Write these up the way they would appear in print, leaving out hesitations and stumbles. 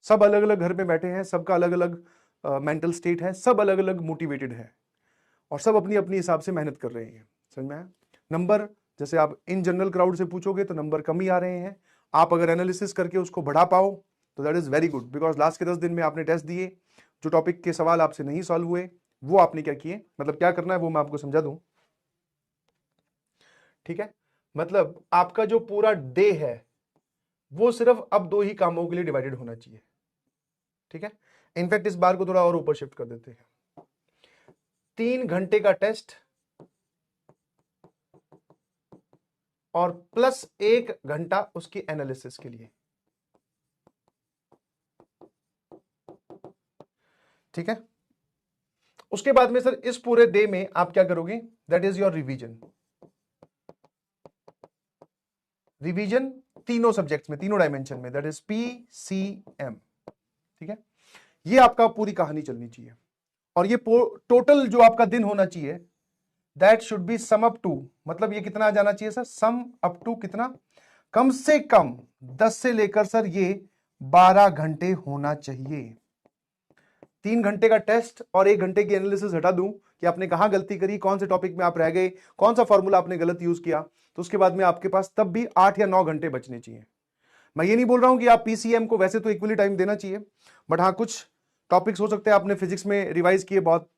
सब अलग अलग घर में बैठे हैं, सबका अलग अलग मेंटल स्टेट है, सब अलग अलग मोटिवेटेड है और सब अपनी अपनी हिसाब से मेहनत कर रहे हैं। समझ में आया? नंबर जैसे आप इन जनरल क्राउड से पूछोगे तो नंबर कम ही आ रहे हैं। आप अगर एनालिसिस करके उसको बढ़ा पाओ तो that is very good, because last के 10 दिन में आपने टेस्ट दिए, जो टॉपिक के सवाल आपसे नहीं सॉल्व हुए वो आपने क्या किए, मतलब क्या करना है वो मैं आपको समझा दूं। ठीक है, मतलब आपका जो पूरा डे है वो सिर्फ अब 2 ही कामों के लिए डिवाइडेड होना चाहिए। ठीक है, इनफैक्ट इस बार को थोड़ा और ऊपर शिफ्ट कर देते हैं। 3 घंटे का टेस्ट और प्लस 1 घंटा उसकी एनालिसिस के लिए। ठीक है, उसके बाद में सर इस पूरे डे में आप क्या करोगे, that is your revision. Revision तीनों सब्जेक्ट्स में, तीनों डायमेंशन में, दैट इज PCM। ठीक है, ये आपका पूरी कहानी चलनी चाहिए और ये टोटल जो आपका दिन होना चाहिए that should be sum up to, मतलब ये कितना आ जाना चाहिए सर, सम अप टू कितना, कम से कम 10 से लेकर सर ये 12 घंटे होना चाहिए। 3 घंटे का टेस्ट और 1 घंटे की एनालिसिस हटा दूं कि आपने कहां गलती करी, कौन से टॉपिक में आप रह गए, कौन सा फॉर्मूला आपने गलत यूज किया, तो उसके बाद में आपके पास तब भी 8 या 9 घंटे बचने चाहिए। मैं ये नहीं बोल रहा हूं कि आप PCM को वैसे तो इक्वली टाइम देना चाहिए, बट हाँ कुछ टॉपिक्स हो सकते हैं आपने फिजिक्स में रिवाइज किए बहुत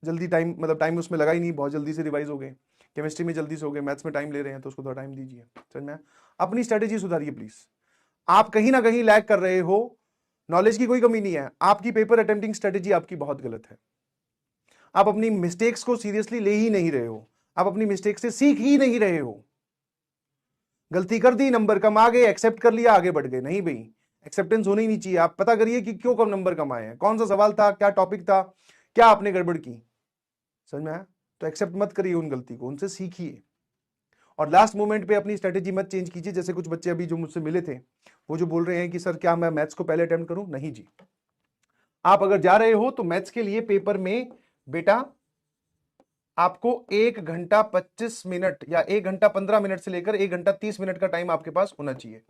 जल्दी, टाइम मतलब टाइम उसमें लगा ही नहीं, बहुत जल्दी से रिवाइज हो गए, केमिस्ट्री में जल्दी से हो गए, मैथ्स में टाइम ले रहे हैं तो उसको थोड़ा टाइम दीजिए। समझ में? अपनी स्ट्रेटेजी सुधारिए प्लीज। आप कहीं ना कहीं लैग कर रहे हो, नॉलेज की कोई कमी नहीं है, आपकी पेपर अटेम्प्टिंग स्ट्रेटेजी आपकी बहुत गलत है। आप अपनी मिस्टेक्स को सीरियसली ले ही नहीं रहे हो, आप अपनी मिस्टेक से सीख ही नहीं रहे हो। गलती कर दी, नंबर कम आ गए, एक्सेप्ट कर लिया, आगे बढ़ गए। नहीं भाई, एक्सेप्टेंस होनी नहीं चाहिए। आप पता करिए कि क्यों कम नंबर कम आए हैं, कौन सा सवाल था, क्या टॉपिक था, क्या आपने गड़बड़ की। समझ में आया? तो एक्सेप्ट मत करिए उन गलती को, उनसे सीखिए और लास्ट मोमेंट पे अपनी स्ट्रेटेजी मत चेंज कीजिए। जैसे कुछ बच्चे अभी जो मुझसे मिले थे वो जो बोल रहे हैं कि सर क्या मैं मैथ्स को पहले अटेम्प्ट करूं, नहीं जी। आप अगर जा रहे हो तो मैथ्स के लिए पेपर में बेटा आपको 1 घंटा 25 मिनट या 1 घंटा 15 मिनट से लेकर 1 घंटा 30 मिनट का टाइम आपके पास होना चाहिए।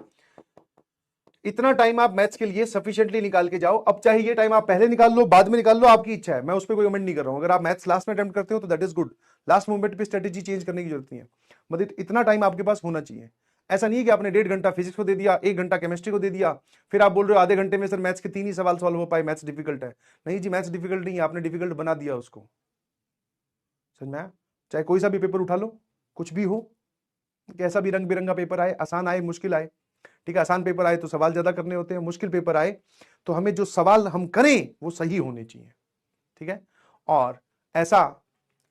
इतना टाइम आप मैथ्स के लिए सफिशिएंटली निकाल के जाओ। अब चाहे ये टाइम आप पहले निकाल लो, बाद में निकाल लो, आपकी इच्छा है, मैं उस पर कोई कमेंट नहीं कर रहा हूं। अगर आप मैथ्स लास्ट में अटेम्प्ट करते हो तो that is good, last moment पे स्ट्रेटेजी चेंज करने की जरूरत नहीं है, मतलब इतना टाइम आपके पास होना चाहिए। ऐसा नहीं है कि आपने 1.5 घंटा फिजिक्स को दे दिया, 1 घंटा केमिस्ट्री को दे दिया, फिर आप बोल रहे हो आधे घंटे में सर मैथ्स के 3 ही सवाल सॉल्व हो पाए, मैथ्स डिफिकल्ट है। नहीं जी, मैथ्स डिफिकल्ट नहीं है, आपने डिफिकल्ट बना दिया उसको। समझ में आया? चाहे कोई सा भी पेपर उठा लो, कुछ भी हो, कैसा भी रंग बिरंगा पेपर आए, आसान आए मुश्किल आए, ठीक है, आसान पेपर आए तो सवाल ज्यादा करने होते हैं, मुश्किल पेपर आए तो हमें जो सवाल हम करें वो सही होने चाहिए। ठीक है, और ऐसा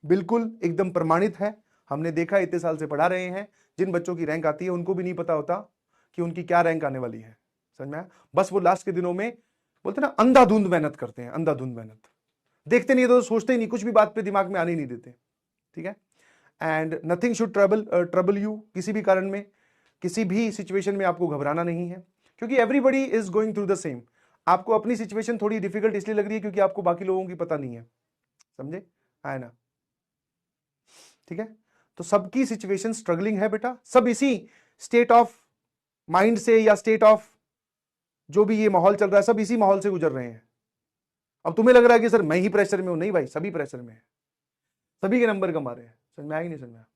बिल्कुल एकदम प्रमाणित है, हमने देखा, इतने साल से पढ़ा रहे हैं, जिन बच्चों की रैंक आती है उनको भी नहीं पता होता कि उनकी क्या रैंक आने वाली है। समझ में आया? बस वो लास्ट के दिनों में बोलते ना अंधाधुंध मेहनत करते हैं, अंधाधुंध मेहनत, देखते नहीं तो सोचते ही नहीं, कुछ भी बात पे दिमाग में आने ही नहीं देते। ठीक है, and nothing should trouble you, किसी भी कारण में, किसी भी सिचुएशन में आपको घबराना नहीं है, क्योंकि everybody is going through the same. आपको अपनी सिचुएशन थोड़ी डिफिकल्ट इसलिए लग रही है क्योंकि आपको बाकी लोगों की पता नहीं है। समझे? है ना? ठीक है, तो सबकी सिचुएशन स्ट्रगलिंग है बेटा, सब इसी स्टेट ऑफ माइंड से या स्टेट ऑफ जो भी ये माहौल चल रहा है, सब इसी माहौल से गुजर रहे हैं। अब तुम्हें लग रहा है कि सर मैं ही प्रेशर में हूं, नहीं भाई, सभी प्रेशर में है, सभी के नंबर कम आ रहे हैं। समझ में आया कि नहीं समझ में आया?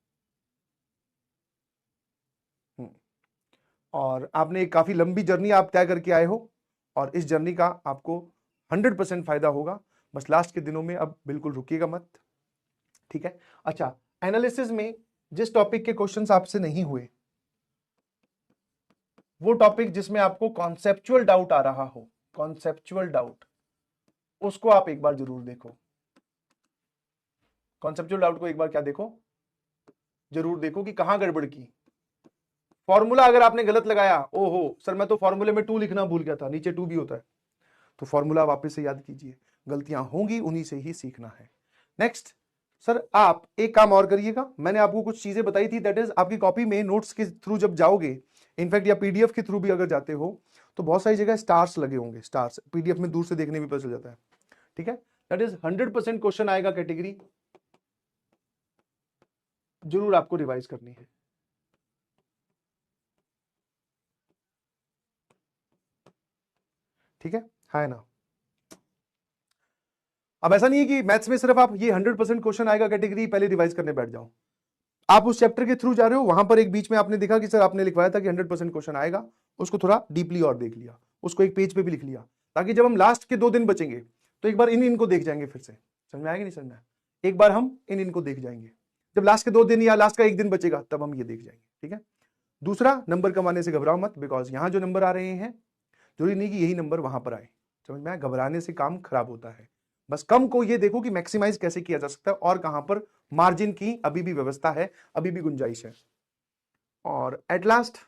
और आपने एक काफी लंबी जर्नी आप तय करके आए हो और इस जर्नी का आपको 100% फायदा होगा। बस लास्ट के दिनों में अब बिल्कुल रुकिएगा मत। ठीक है, अच्छा, एनालिसिस में जिस टॉपिक के क्वेश्चंस आपसे नहीं हुए, वो टॉपिक जिसमें आपको कॉन्सेप्चुअल डाउट आ रहा हो, कॉन्सेप्चुअल डाउट, उसको आप एक बार जरूर देखो। कॉन्सेप्चुअल डाउट को एक बार क्या देखो, जरूर देखो कि कहां गड़बड़ की। फॉर्मूला अगर आपने गलत लगाया, ओहो सर मैं तो फॉर्मूले में 2 लिखना भूल गया था, नीचे 2 भी होता है, तो फॉर्मूला वापस से याद कीजिए। गलतियां होंगी, उन्हीं से ही सीखना है। नेक्स्ट सर, आप एक काम और करिएगा, मैंने आपको कुछ चीजें बताई थी, दैट इज आपकी कॉपी में नोट्स के थ्रू जब जाओगे, इनफैक्ट या PDF के थ्रू भी अगर जाते हो तो बहुत सारी जगह स्टार्स लगे होंगे, स्टार्स PDF में दूर से देखने में पता चल जाता है। ठीक है, दैट इज 100% क्वेश्चन आएगा कैटेगरी, जरूर आपको रिवाइज करनी है। ठीक है ना। अब ऐसा नहीं है कि मैथ्स में सिर्फ आप ये 100% क्वेश्चन आएगा कैटेगरी पहले रिवाइज करने बैठ जाओ। आप उस चैप्टर के थ्रू जा रहे हो, वहां पर एक बीच में आपने देखा कि सर आपने लिखवाया था कि 100% क्वेश्चन आएगा, उसको थोड़ा डीपली और देख लिया, उसको एक पेज पे भी लिख लिया, ताकि जब हम लास्ट के 2 दिन बचेंगे तो एक बार इनको देख जाएंगे फिर से। समझ में आएगा नहीं समझ में? एक बार हम इनको देख जाएंगे, जब लास्ट के 2 दिन या लास्ट का 1 दिन बचेगा तब हम ये देख जाएंगे। ठीक है। दूसरा, नंबर कमाने से घबराओ मत, बिकॉज यहां जो नंबर आ रहे हैं जरूरी नहीं कि यही नंबर वहां पर आए। समझ में आया? घबराने से काम खराब होता है। बस कम को ये देखो कि मैक्सिमाइज कैसे किया जा सकता है और कहां पर मार्जिन की अभी भी व्यवस्था है, अभी भी गुंजाइश है। और एट लास्ट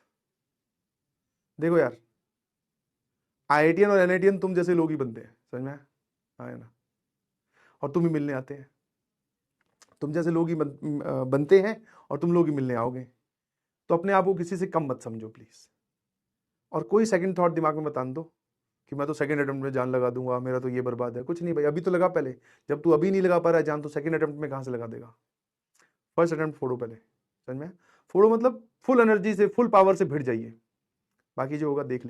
देखो यार, आईआईटीएन और एनआईटीएन तुम जैसे लोग ही बनते हैं। समझ में आया ना? और तुम ही मिलने आते हैं, तुम जैसे लोग ही बनते हैं और तुम लोग ही मिलने आओगे। तो अपने आप को किसी से कम मत समझो प्लीज। और कोई सेकंड थॉट दिमाग में मत आन दो कि मैं तो सेकंड अटेम्प्ट में जान लगा दूंगा, मेरा तो ये बर्बाद है। कुछ नहीं भाई, अभी तो लगा पहले। जब तू अभी नहीं लगा पा रहा है जान, तो सेकंड अटेम्प्ट में कहां से लगा देगा? फर्स्ट अटेम्प्ट फोड़ो पहले। समझ में? फोड़ो मतलब फुल एनर्जी से, फुल पावर से भिड़ जाइए, बाकी जो होगा देख ले।